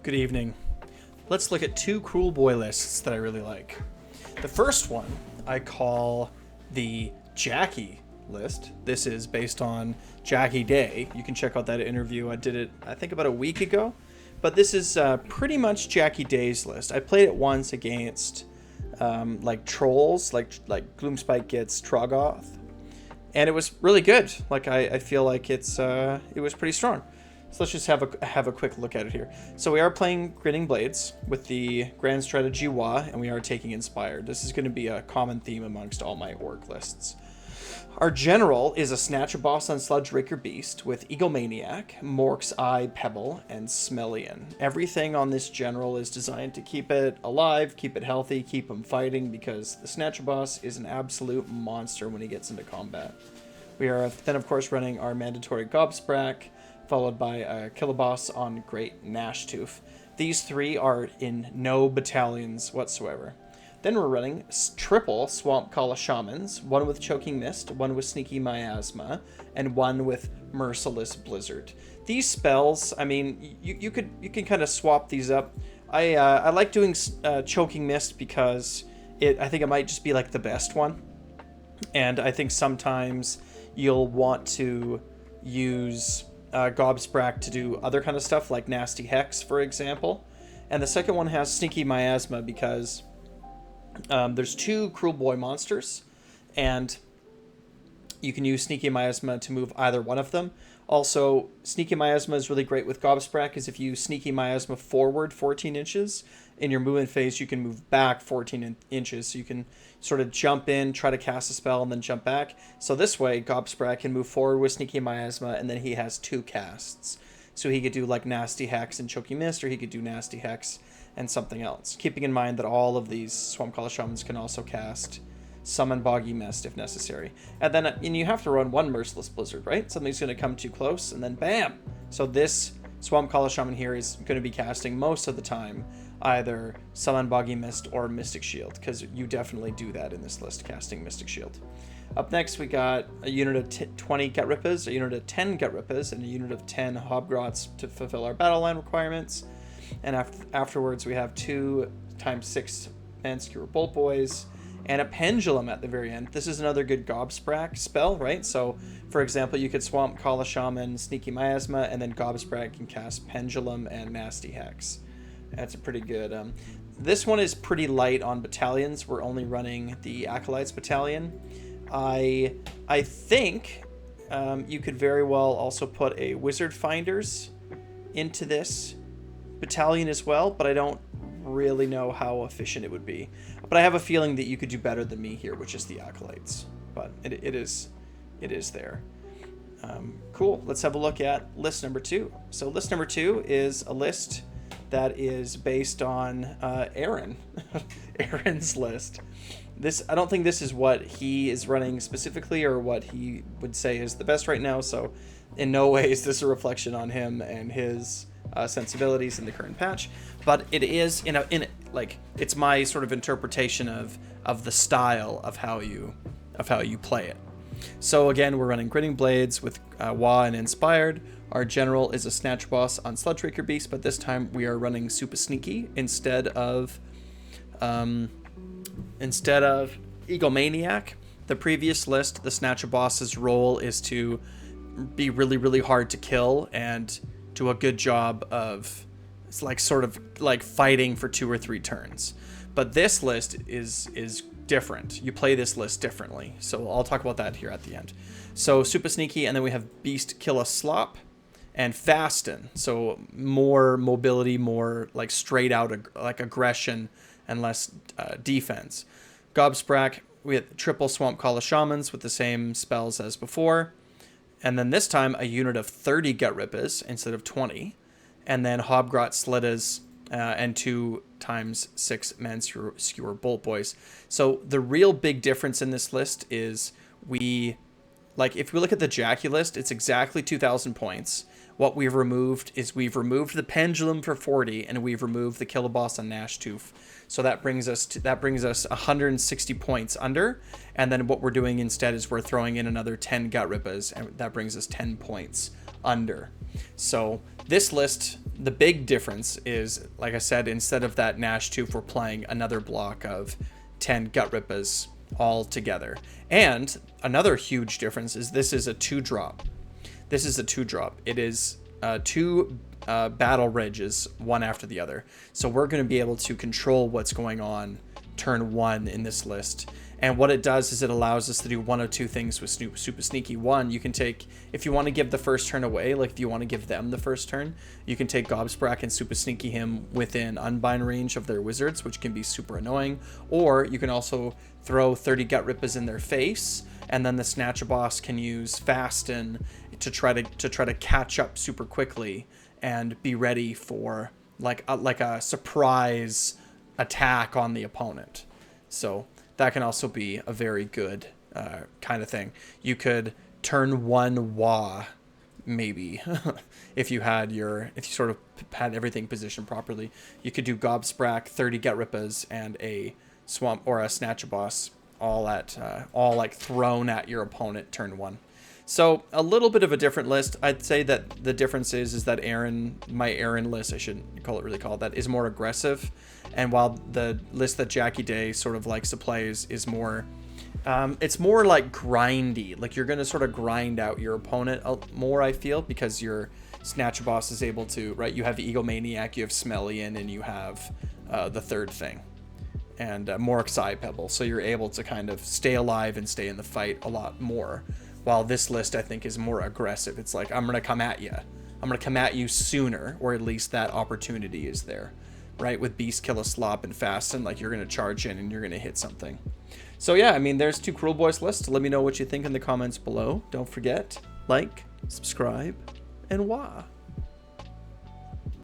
Good evening. Let's look at two Kruleboyz lists that I really like. The first one I call the Jackie list. This is based on Jackie Day. You can check out that interview. I did it, I think, about a week ago. But this is pretty much Jackie Day's list. I played it once against like trolls, like Gloomspike gets Troggoth, and it was really good. Like I feel like it was pretty strong. So let's just have a quick look at it here. So we are playing Grinning Blades with the Grand Strategy Wa, and we are taking Inspired. This is going to be a common theme amongst all my orc lists. Our general is a Snatcher Boss on Sludge Raker Beast with Egomaniac, Mork's Eye Pebble, and Smellian. Everything on this general is designed to keep it alive, keep it healthy, keep him fighting, because the Snatcher Boss is an absolute monster when he gets into combat. We are then, of course, running our mandatory Gobsprak, followed by a Killaboss on Great Gnashtooth. These three are in no battalions whatsoever. Then we're running triple Swamp Kala Shamans, one with Choking Mist, one with Sneaky Miasma, and one with Merciless Blizzard. These spells, I mean, you can kind of swap these up. I like doing Choking Mist because I think it might just be like the best one. And I think sometimes you'll want to use Gobsprak to do other kind of stuff like Nasty Hex, for example. And the second one has Sneaky Miasma because there's two Kruleboyz monsters, and you can use Sneaky Miasma to move either one of them. Also, Sneaky Miasma is really great with Gobsprak, because if you Sneaky Miasma forward 14 inches, in your movement phase, you can move back 14 inches. So you can sort of jump in, try to cast a spell, and then jump back. So this way, Gobsprak can move forward with Sneaky Miasma, and then he has two casts. So he could do like Nasty Hex and Choking Mist, or he could do Nasty Hex and something else. Keeping in mind that all of these Swamp Kala Shamans can also cast Summon Boggy Mist if necessary. And you have to run one Merciless Blizzard, right? Something's going to come too close, and then bam! So this Swamp Kala Shaman here is going to be casting most of the time either Summon Boggy Mist or Mystic Shield, because you definitely do that in this list, casting Mystic Shield. Up next, we got a unit of 20 Gut Rippas, a unit of 10 Gut Rippas, and a unit of 10 Hobgrots to fulfill our battle line requirements. And afterwards, we have 2 x 6 Manskewer Bolt Boys, and a Pendulum at the very end. This is another good Gobsprak spell, right? So, for example, you could Swamp Kala Shaman, Sneaky Miasma, and then Gobsprak can cast Pendulum and Nasty Hex. That's a pretty good... This one is pretty light on battalions. We're only running the Acolytes battalion. I think you could very well also put a Wizard Finders into this battalion as well, but I don't really know how efficient it would be. But I have a feeling that you could do better than me here, which is the Acolytes. But it is there. Cool. Let's have a look at list number 2. So list number 2 is a list that is based on Aaron. Aaron's list. I don't think this is what he is running specifically or what he would say is the best right now, so in no way is this a reflection on him and his sensibilities in the current patch, but it is it's my sort of interpretation of the style of how you play it. So again, we're running Grinning Blades with Wa and Inspired. Our general is a Snatch Boss on Sludge Raker Beast, but this time we are running Super Sneaky instead of Egomaniac. The previous list, the Snatcher Boss's role is to be really, really hard to kill and do a good job of sort of fighting for 2 or 3 turns. But this list is different. You play this list differently. So I'll talk about that here at the end. So Super Sneaky, and then we have Beast Kill a Slop and Fasten. So more mobility, more like straight out aggression and less defense. Gobsprak, we have triple Swamp Kala Shamans with the same spells as before. And then this time, a unit of 30 Gut Rippas instead of 20. And then Hobgrot Slittas and 2 x 6 Manskewer Bolt Boys. So the real big difference in this list is if we look at the Jackie list, it's exactly 2,000 points. what we've removed is we've removed the Pendulum for 40, and we've removed the Killaboss on Gnashtooth. So that brings us 160 points under, and then what we're doing instead is we're throwing in another 10 Gutrippaz, and that brings us 10 points under. So this list, the big difference is, like I said, instead of that Gnashtooth, we're playing another block of 10 Gutrippaz all together. And another huge difference is this is a 2-drop. This is a 2-drop. It is 2 battle ridges, one after the other. So we're going to be able to control what's going on turn 1 in this list. And what it does is it allows us to do one of two things with Super Sneaky. One, you can take, if you want to give the first turn away, like if you want to give them the first turn, you can take Gobsprak and Super Sneaky him within Unbind range of their wizards, which can be super annoying. Or you can also throw 30 Gutrippaz in their face, and then the Snatchaboss can use Fasten to try to catch up super quickly and be ready for like a surprise attack on the opponent. So that can also be a very good kind of thing. You could turn 1 Wah, maybe, if you sort of had everything positioned properly. You could do Gobsprak, 30 Gutrippaz, and a Swamp or a Snatchaboss, all like thrown at your opponent turn 1. So a little bit of a different list. I'd say that the difference is that my Aaron list, I shouldn't really call it that, is more aggressive. And while the list that Jackie Day sort of likes to play is more, it's more like grindy. Like you're going to sort of grind out your opponent more, I feel, because your Snatchaboss is able to, right? You have Egomaniac, you have Smellian, and you have the third thing. And more Psy Pebble. So you're able to kind of stay alive and stay in the fight a lot more. While this list, I think, is more aggressive. It's like, I'm going to come at you. I'm going to come at you sooner, or at least that opportunity is there, right? With Beast, Kill a Slop, and Fasten, like you're going to charge in and you're going to hit something. So yeah, I mean, there's 2 Kruleboyz lists. Let me know what you think in the comments below. Don't forget, like, subscribe, and wah.